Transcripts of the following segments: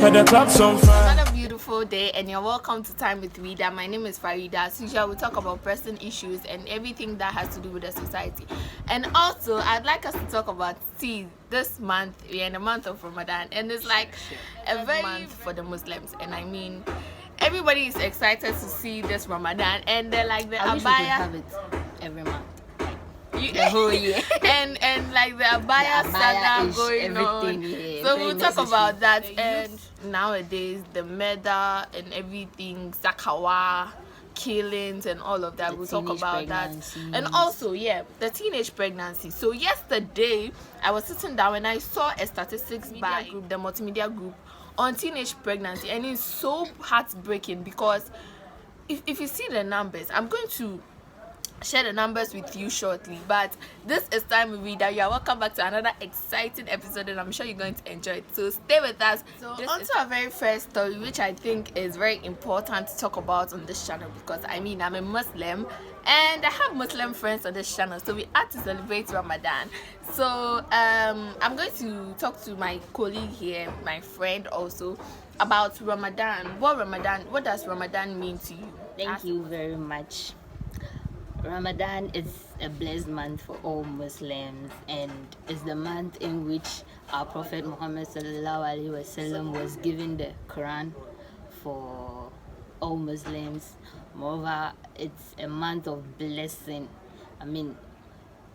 Another beautiful day, and you're welcome to Time with Rida. My name is Farida. As usual, we talk about pressing issues and everything that has to do with the society. And also, I'd like us to talk about tea. This month, we're in the month of Ramadan, and it's like a very month for the Muslims. And I mean, everybody is excited to see this Ramadan, and they're like the I wish we could abaya have it every month. the whole year. and like the abaya saga going on. Yeah, So we'll talk about that. And nowadays the murder and everything, Zakawa killings and all of that, we'll talk about that. And also the teenage pregnancy. So yesterday I was sitting down and I saw a statistics by group, the multimedia group, on teenage pregnancy, and it's so heartbreaking because if you see the numbers, I'm going to share the numbers with you shortly, but this is Time with Reader. You are welcome back to another exciting episode, and I'm sure you're going to enjoy it, so stay with us. So on to our very first story, which I think is very important to talk about on this channel, because I mean, I'm a Muslim and I have Muslim friends on this channel, so we had to celebrate Ramadan. So I'm going to talk to my colleague here, my friend also, about Ramadan. What does Ramadan mean to you? Thank you very much. Ramadan is a blessed month for all Muslims, and it's the month in which our Prophet Muhammad ﷺ was given the Quran for all Muslims. Moreover, it's a month of blessing. I mean,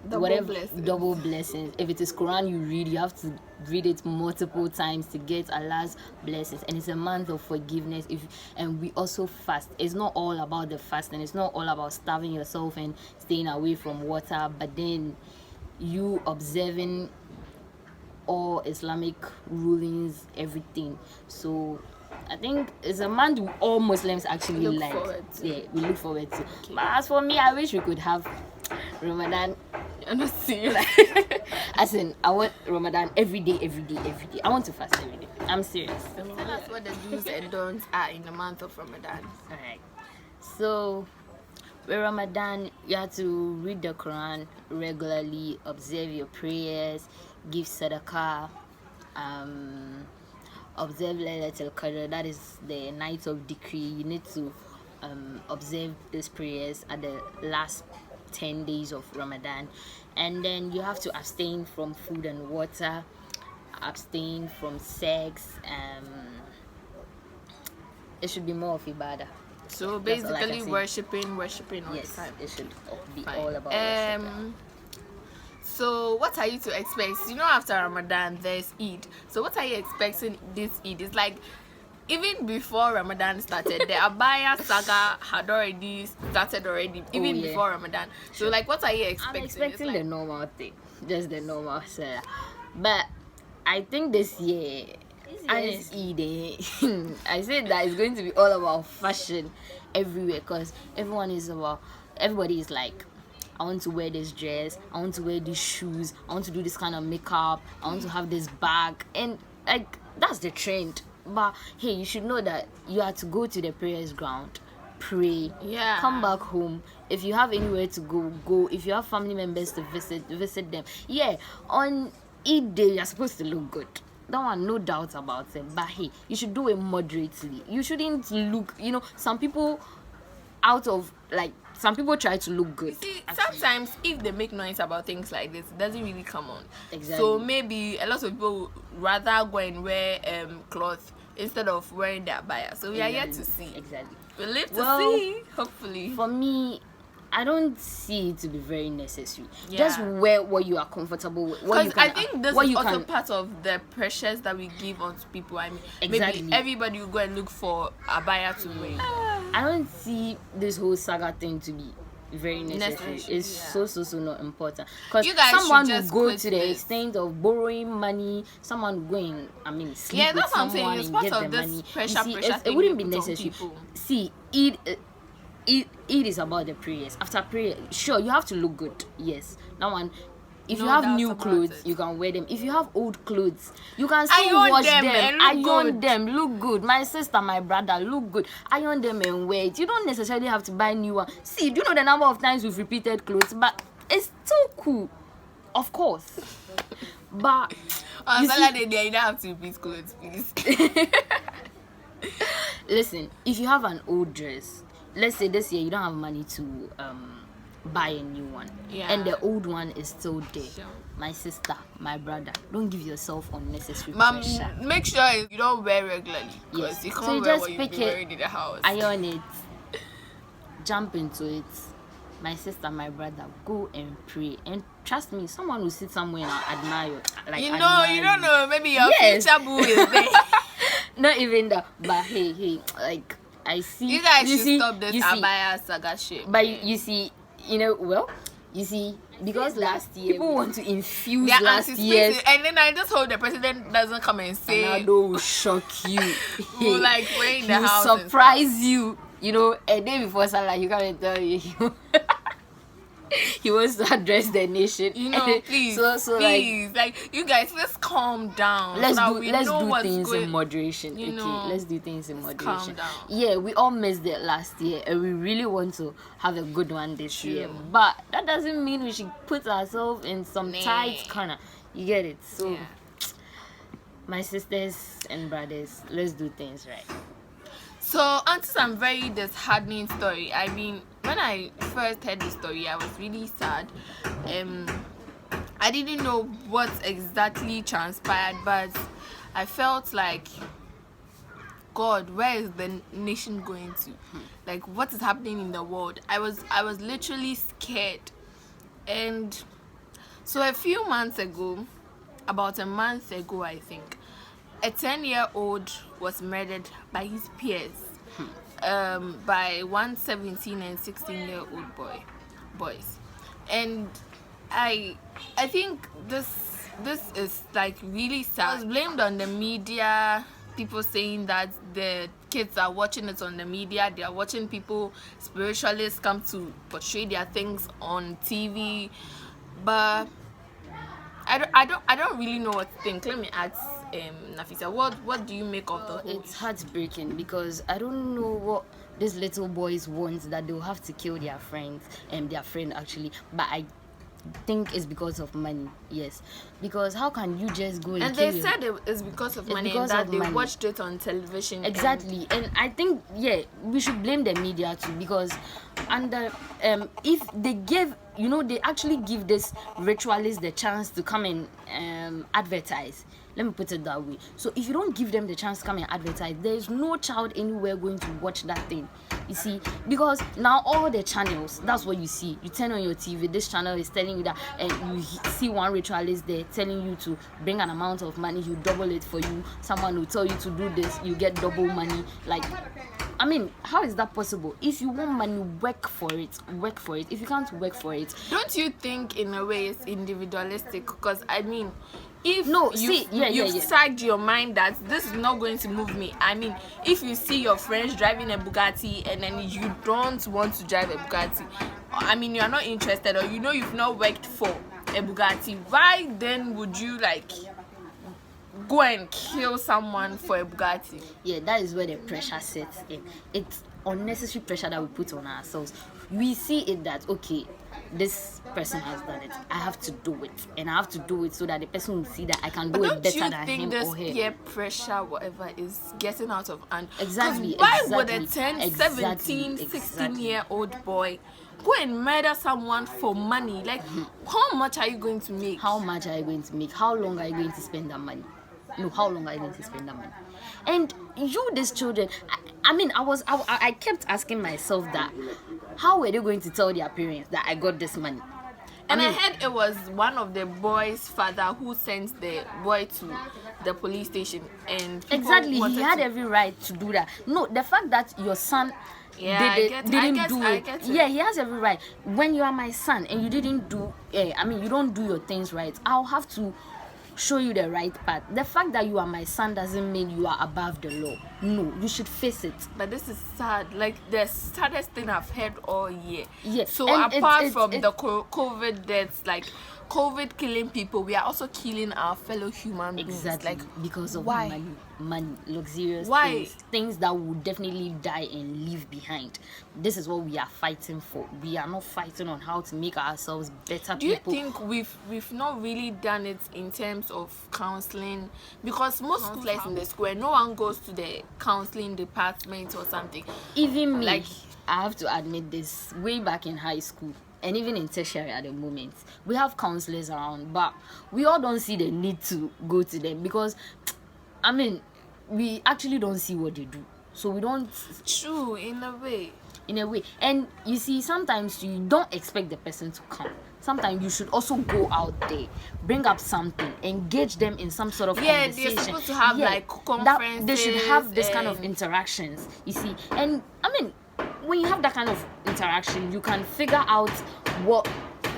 double blessings. If it is Quran you read, you have to read it multiple times to get Allah's blessings. And it's a month of forgiveness. And we also fast. It's not all about the fasting. It's not all about starving yourself and staying away from water, but then you observing all Islamic rulings, everything. So I think it's a month all Muslims actually like. Yeah, we look forward to. Okay. But as for me, I wish we could have Ramadan. I'm not serious. As in, I want Ramadan every day. I want to fast every day. I'm serious. Tell us what the do's and don'ts are in the month of Ramadan. Alright. So, with Ramadan, you have to read the Quran regularly, observe your prayers, give sadaqah, observe Laylatul Qadr. That is the night of decree. You need to observe these prayers at the last 10 days of Ramadan, and then you have to abstain from food and water, abstain from sex. It should be more of ibadah. So basically worshipping all the time. It should be all about worship. So what are you to expect? You know, after Ramadan there's Eid. So what are you expecting this Eid? It's like, even before Ramadan started, the Abaya saga had already started before Ramadan. So, like, what are you expecting? I'm expecting the normal thing, just the normal Sarah. But I think this year, as Eid, I said that it's going to be all about fashion everywhere, because everybody is like, I want to wear this dress, I want to wear these shoes, I want to do this kind of makeup, I want to have this bag, and like that's the trend. But hey, you should know that you have to go to the prayers ground, pray, come back home. If you have anywhere to go. If you have family members to visit them. Yeah, on Eid day you're supposed to look good. That one, no doubt about it. But hey, you should do it moderately. You shouldn't look, some people try to look good. See, sometimes if they make noise about things like this, it doesn't really come on. Exactly. So maybe a lot of people would rather go and wear cloth instead of wearing their abaya. So we are yet to see. Exactly. We live to see, hopefully. For me, I don't see it to be very necessary. Just wear what you are comfortable with. Because I think this is also part of the pressures that we give onto people. I mean, maybe everybody will go and look for abaya to wear. I don't see this whole saga thing to be very necessary. It's so not important, because someone will go to the extent of borrowing money, someone going sleep with someone and get the money. It wouldn't be necessary. See, Eid is about the prayers. After prayer, sure, you have to look good. Yes, that one. If you have new clothes, you can wear them. If you have old clothes, you can still wash them, iron them, look good. My sister, my brother, look good. Iron them and wear it. You don't necessarily have to buy new one. See, do you know the number of times we've repeated clothes? But it's still cool, of course. But On Saturday, you don't have to repeat clothes, please. Listen, if you have an old dress, let's say this year you don't have money to buy a new one, and the old one is still there. Sure. My sister, my brother, don't give yourself unnecessary pressure. Make sure you don't wear regularly. Yes. You can't so you wear just what pick it, wearing in the house. Iron it, jump into it. My sister, my brother, go and pray. And trust me, someone will sit somewhere and admire you. Like, you don't know. Maybe your future boo is there. Not even that. But hey, like, I see. You guys should stop this Abaya saga shit. But you see, because last year people want to infuse last year, and then I just hope the president doesn't come and say, Ronaldo will shock you. Will like we're in the house, surprise you. A day before Salah, you come and tell you he wants to address the nation. Please, please, like you guys, let's calm down. Let's do things in moderation. Let's do things in moderation. Calm down. Yeah, we all missed it last year, and we really want to have a good one this year. But that doesn't mean we should put ourselves in some tight corner. You get it? So, my sisters and brothers, let's do things right. So, onto some very disheartening story. I mean, when I first heard the story, I was really sad. I didn't know what exactly transpired, but I felt like, God, where is the nation going to? Like, what is happening in the world? I was literally scared. And so a few months ago, about a month ago, I think, a 10-year-old was murdered by his peers, by one 17 and 16-year-old boys, and I think this is like really sad. It was blamed on the media, people saying that the kids are watching it on the media, they are watching people, spiritualists come to portray their things on TV, but I don't really know what to think. Let me ask Nafisa, what do you make of the whole? It's heartbreaking because I don't know what these little boys want, that they'll have to kill their friends and their friend actually, but I think it's because of money. Yes, because how can you just go and they said it's because of money, and that they watched it on television. Exactly. And I think we should blame the media too, because if they gave they actually give this ritualists the chance to come and advertise. Let me put it that way. So if you don't give them the chance to come and advertise, there's no child anywhere going to watch that thing. You see, because now all the channels, that's what you see. You turn on your TV, this channel is telling you that, and you see one ritualist there telling you to bring an amount of money, you double it for you. Someone will tell you to do this, you get double money. Like, I mean, how is that possible? If you want money, work for it. If you can't work for it, don't you think in a way it's individualistic? Because I mean, if you've tagged your mind that this is not going to move me. I mean, if you see your friends driving a Bugatti and then you don't want to drive a Bugatti, I mean, you are not interested, or you've not worked for a Bugatti, why then would you go and kill someone for a Bugatti? Yeah, that is where the pressure sets in. It's unnecessary pressure that we put on ourselves. We see it that, okay, this person has done it, I have to do it, and I have to do it so that the person will see that I can do it better than him or her. Don't you think this peer pressure, whatever, is getting out of hand? Exactly. Why would a 10, 17, 16-year-old boy go and murder someone for money? Like, how much are you going to make? How much are you going to make? How long are you going to spend that money? No, how long are you going to spend that money? And these children, I kept asking myself that, how were they going to tell their parents that I got this money? And I heard it was one of the boy's father who sent the boy to the police station, and exactly, he had every right to do that. No, the fact that your son didn't do it. Yeah, he has every right. When you are my son and you didn't do, you don't do your things right, I'll have to show you the right path. The fact that you are my son doesn't mean you are above the law. No, you should face it. But this is sad, like the saddest thing I've heard all year. Yeah. So apart from the COVID deaths, like COVID killing people, we are also killing our fellow human beings. Exactly. Like, because of why? money, luxurious Why? things that will definitely die and leave behind. This is what we are fighting for. We are not fighting on how to make ourselves better Do you people. think we've not really done it in terms of counseling? Because most schools in the school, no one goes to the counseling department or something. Even me, Like, I have to admit this, way back in high school and even in tertiary at the moment, we have counselors around, but we all don't see the need to go to them because, I mean, we actually don't see what they do. So we don't. true, in a way. And you see, sometimes you don't expect the person to come. Sometimes you should also go out there, bring up something, engage them in some sort of conversation. They're supposed to have like conferences. They should have this kind of interactions, you see. And I mean, when you have that kind of interaction, you can figure out what.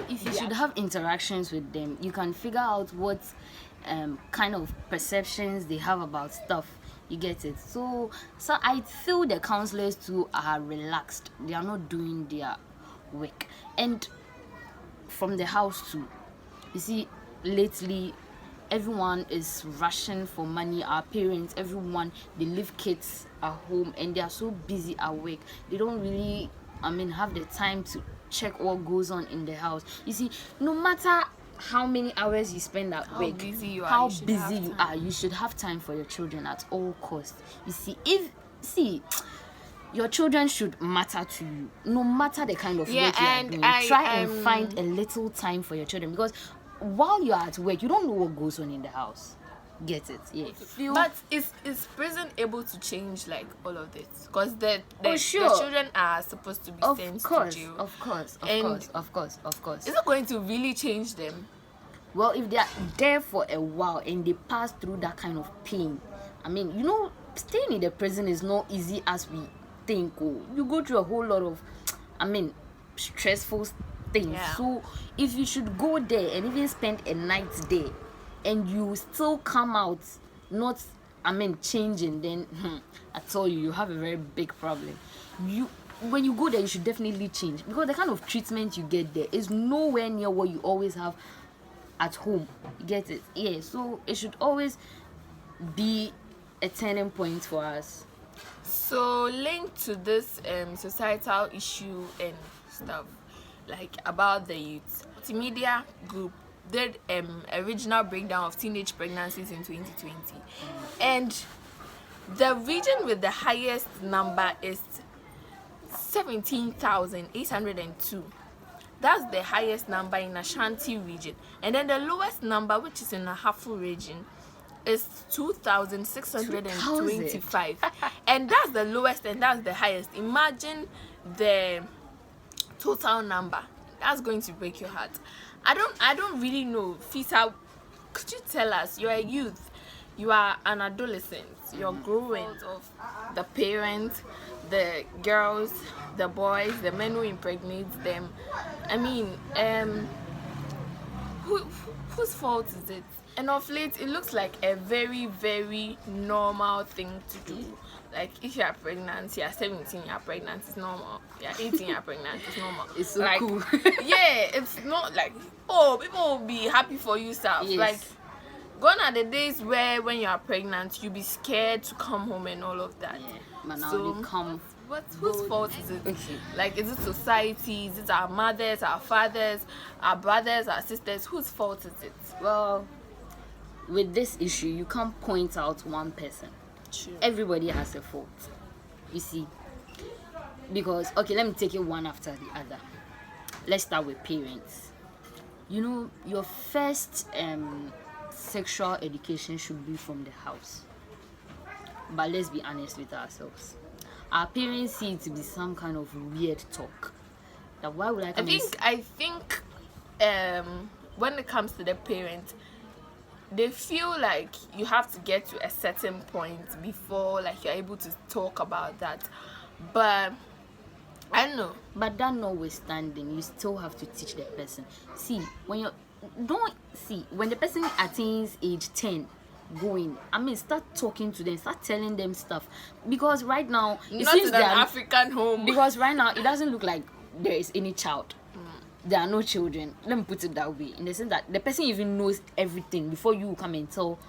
If you should have interactions with them, you can figure out what kind of perceptions they have about stuff. You get it? So I feel the counselors too are relaxed. They are not doing their work. And from the house too, you see, lately everyone is rushing for money. Our parents, everyone, they leave kids at home and they are so busy at work. They don't really, have the time to check what goes on in the house. You see, no matter how many hours you spend at work, how busy you are, you should have time for your children at all costs. You see, your children should matter to you, no matter the kind of work you are doing. Try and find a little time for your children, because while you are at work, you don't know what goes on in the house. Get it? Yeah. But is prison able to change like all of this? Because the sure. children are supposed to be sent to jail. Of course. Is it going to really change them? Well, if they are there for a while and they pass through that kind of pain, staying in the prison is not easy as we think. You go through a whole lot of, stressful things. Yeah. So if you should go there and even spend a night there, and you still come out not changing, then I tell you have a very big problem. When you go there, you should definitely change, because the kind of treatment you get there is nowhere near what you always have at home. You get it? Yeah. So it should always be a turning point for us. So linked to this societal issue and stuff, like about the youth, multimedia group did a regional breakdown of teenage pregnancies in 2020, and the region with the highest number is 17,802. That's the highest number in Ashanti region, and then the lowest number, which is in the Hafu region, is 2,625. And that's the lowest and that's the highest. Imagine the total number. That's going to break your heart. I don't really know. Fisa, could you tell us? You're a youth, you are an adolescent, you're growing of the parents, the girls, the boys, the men who impregnate them. Whose fault is it? And of late, it looks like a very, very normal thing to do. Like, if you are pregnant, you are 17, you are pregnant, it's normal. You are 18, you are pregnant, it's normal. It's so like, cool. Yeah, it's not like, people will be happy for you, stuff. Yes. Like, gone are the days where when you are pregnant, you'll be scared to come home and all of that. Yeah, but now So, they come. whose fault is it? Okay. Like, is it society? Is it our mothers, our fathers, our brothers, our sisters? Whose fault is it? Well, with this issue, you can't point out one person. True. Everybody has a fault, you see. Because, okay, let me take it one after the other. Let's start with parents. Your first sexual education should be from the house. But let's be honest with ourselves. Our parents see it to be some kind of weird talk. That why would I think when it comes to the parents, they feel like you have to get to a certain point before like you're able to talk about that. But I don't know. But that notwithstanding, you still have to teach the person. See, when the person attains age 10 going, start talking to them, start telling them stuff. Because right now, not in an African home. Because right now, it doesn't look like there is any child. there are no children. Let me put it that way, in the sense that the person even knows everything before you come and tell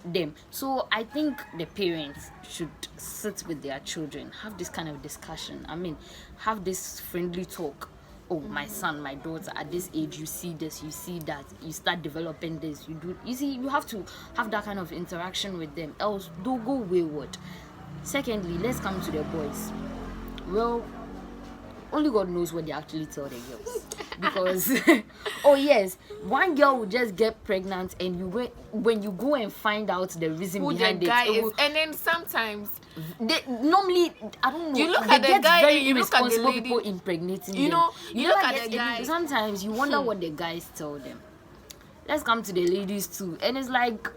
them. So I think the parents should sit with their children, have this kind of discussion. I mean, have this friendly talk. Oh, my son, my daughter, at this age, you see this, you see that, you start developing this, you do. You see, you have to have that kind of interaction with them, else they'll go wayward. Secondly, let's come to the boys. Well, only God knows what they actually tell the girls. Because, oh yes, one girl will just get pregnant, and when you go and find out the reason who behind the guy it, is, and then sometimes they normally, I don't know, you look they at the get guy, very you look at the irresponsible lady, people impregnating you them. know, you look never at the guy. Sometimes you wonder what the guys tell them. Let's come to the ladies too, and it's like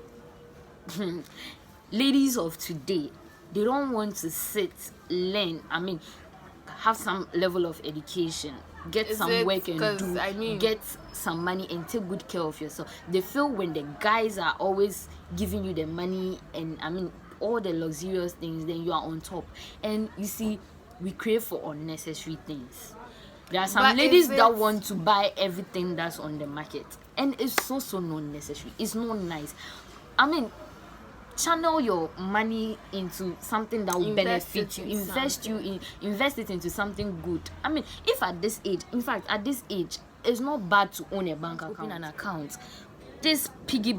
ladies of today, they don't want to sit, learn. I mean, have some level of education, get some work and do, get some money and take good care of yourself. They feel when the guys are always giving you the money and I mean all the luxurious things, then you are on top. And you see, we crave for unnecessary things. There are some ladies that want to buy everything that's on the market, and it's so not necessary. It's not nice. I mean, channel your money into something that will benefit you. Invest it into something good. I mean, if at this age, in fact, at this age, it's not bad to own a bank account. Open an account. This piggy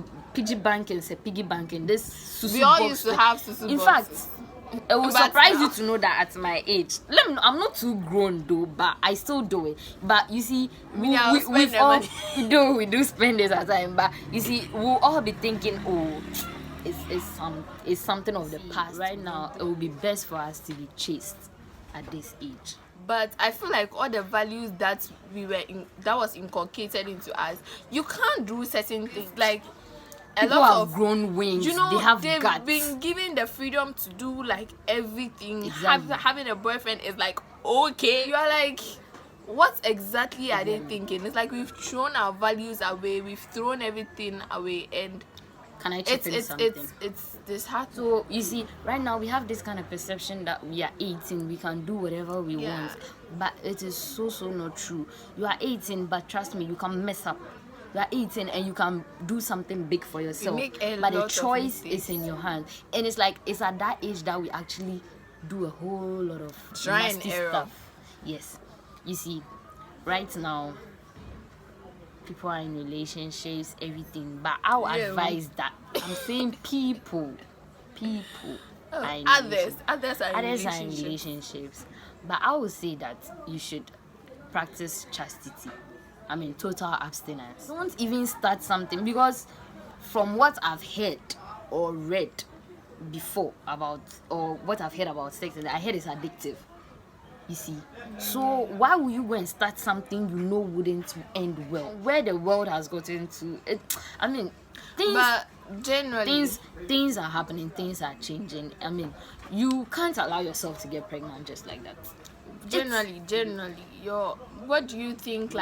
bank and piggy bank and this susu we all box used to have susu in boxes. fact, it will surprise you to know that at my age, I'm not too grown though, but I still do it. But you see, we do spend this at time. But you see, we'll all be thinking, oh, it's something of the past. Right now, it will be best for us to be chaste at this age. But I feel like all the values that that was inculcated into us, you can't do certain things. Like people have grown wings. You know, they've guts. Been given the freedom to do like everything. Exactly. Having a boyfriend is like okay. You are like, what exactly are they thinking? It's like we've thrown our values away. We've thrown everything away, and can I chip in something? It's this hard. So you see, right now we have this kind of perception that we are 18, we can do whatever we want, but it is so not true. You are 18, but trust me, you can mess up. You are 18 and you can do something big for yourself, but the choice is in your hand. And it's like it's at that age that we actually do a whole lot of nasty stuff. Yes, you see, right now people are in relationships, everything, but I'll advise that I'm saying people others are in relationships, but I would say that you should practice chastity. I mean, total abstinence. Don't even start something, because from what I've heard or read before about, or what I've heard about sex, I heard it's addictive. You see, so why would you go and start something you know wouldn't end well? Where the world has gotten to, I mean, things are happening, things are changing. I mean, you can't allow yourself to get pregnant just like that. Generally, what do you think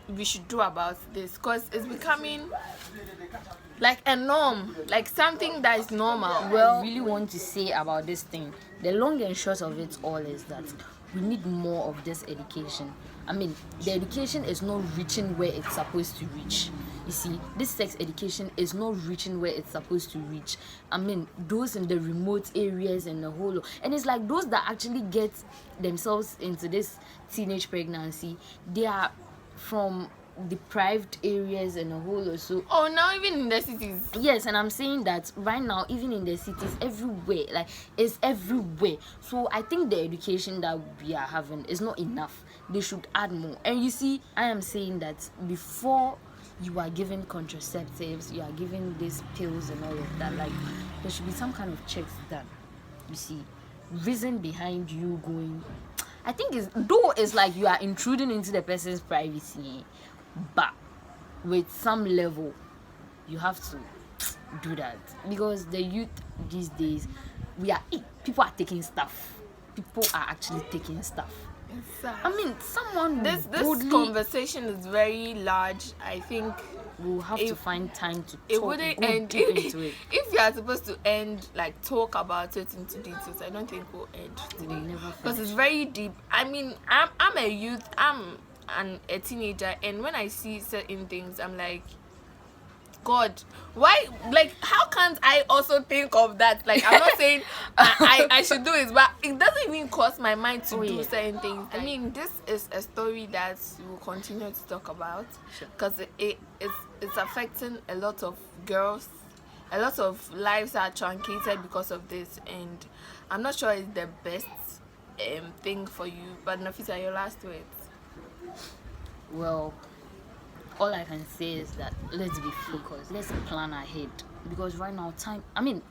we should do about this? Because it's becoming like a norm, like something that is normal. Well, I really want to say about this thing, the long and short of it all is that we need more of this education. I mean, the education is not reaching where it's supposed to reach. You see, this sex education is not reaching where it's supposed to reach. I mean, those in the remote areas and the whole, and it's like those that actually get themselves into this teenage pregnancy, they are from deprived areas and a whole also. Oh, now even in the cities. Yes, and I'm saying that right now, even in the cities, everywhere, like it's everywhere. So I think the education that we are having is not enough. They should add more. And you see, I am saying that before you are given contraceptives, you are given these pills and all of that, like there should be some kind of checks done. You see, reason behind you going, I think it's like you are intruding into the person's privacy, but with some level you have to do that, because the youth these days, people are taking stuff. People are actually taking stuff. I mean, this conversation is very large. I think we'll have to find time to it wouldn't end into it. If you are supposed to talk about it into details, I don't think we'll end today, because it's very deep. I mean, I'm a youth. I'm a teenager, and when I see certain things, I'm like, God, why? Like, how can't I also think of that? Like, I'm not saying I should do it, but it doesn't even cross my mind to do certain things. I mean, this is a story that we will continue to talk about because it's affecting a lot of girls. A lot of lives are truncated because of this, and I'm not sure it's the best thing for you. But Nafisa, your last words. Well, all I can say is that let's be focused. Let's plan ahead. Because right now,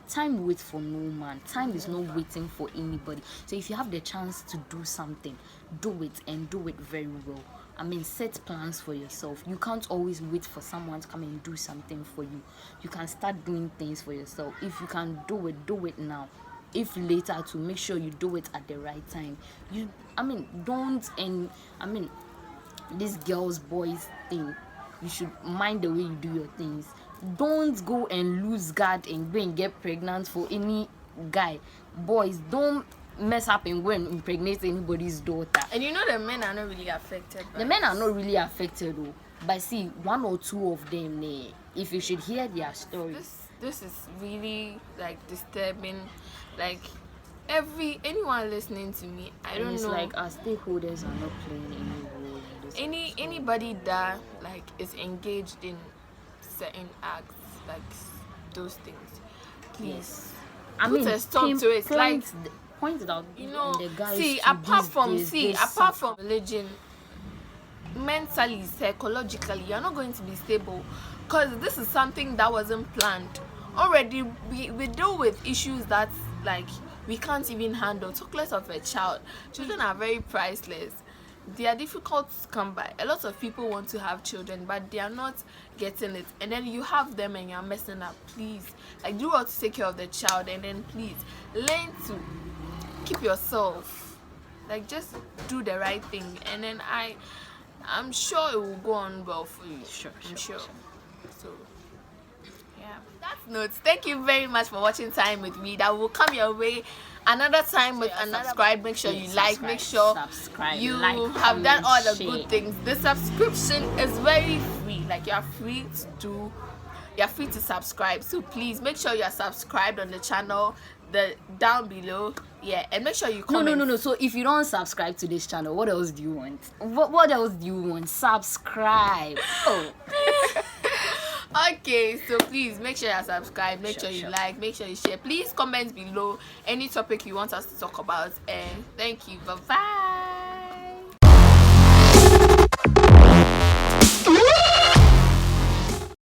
time waits for no man. Time is not waiting for anybody. So if you have the chance to do something, do it, and do it very well. I mean, set plans for yourself. You can't always wait for someone to come and do something for you. You can start doing things for yourself. If you can do it now. If later, to make sure you do it at the right time. This girls, boys thing, you should mind the way you do your things. Don't go and lose guard and go and get pregnant for any guy. Boys, don't mess up and go and impregnate anybody's daughter. And you know the men are not really affected. The men are not really affected though. But see, one or two of them, if you should hear their story. This is really like disturbing. Like anyone listening to me, I don't know. It's like our stakeholders are not playing any role in this. Anybody that like is engaged in certain acts, like those things, please put a stop to it. Like point it out. You know, the guys see, apart from religion, mentally, psychologically, you're not going to be stable, because this is something that wasn't planned. Already we deal with issues that like we can't even handle. Talk less of a child. Children are very priceless. They are difficult to come by. A lot of people want to have children, but they are not getting it. And then you have them and you're messing up. Please, like, do what to take care of the child, and then please learn to keep yourself. Like, just do the right thing, and then I'm sure it will go on well for you. I'm sure. So yeah, that's notes. Thank you very much for watching Time with Me. That will come your way another time with another. Subscribe. Make sure you like. Make sure you have done all the good things. The subscription is very free. Like, you're free to subscribe. So please make sure you're subscribed on the channel. Down below, and make sure you comment. No. So if you don't subscribe to this channel, what else do you want? What else do you want? Subscribe. Oh. Okay, so please make sure you subscribe, make sure you like, make sure you share. Please comment below any topic you want us to talk about, and thank you. Bye bye.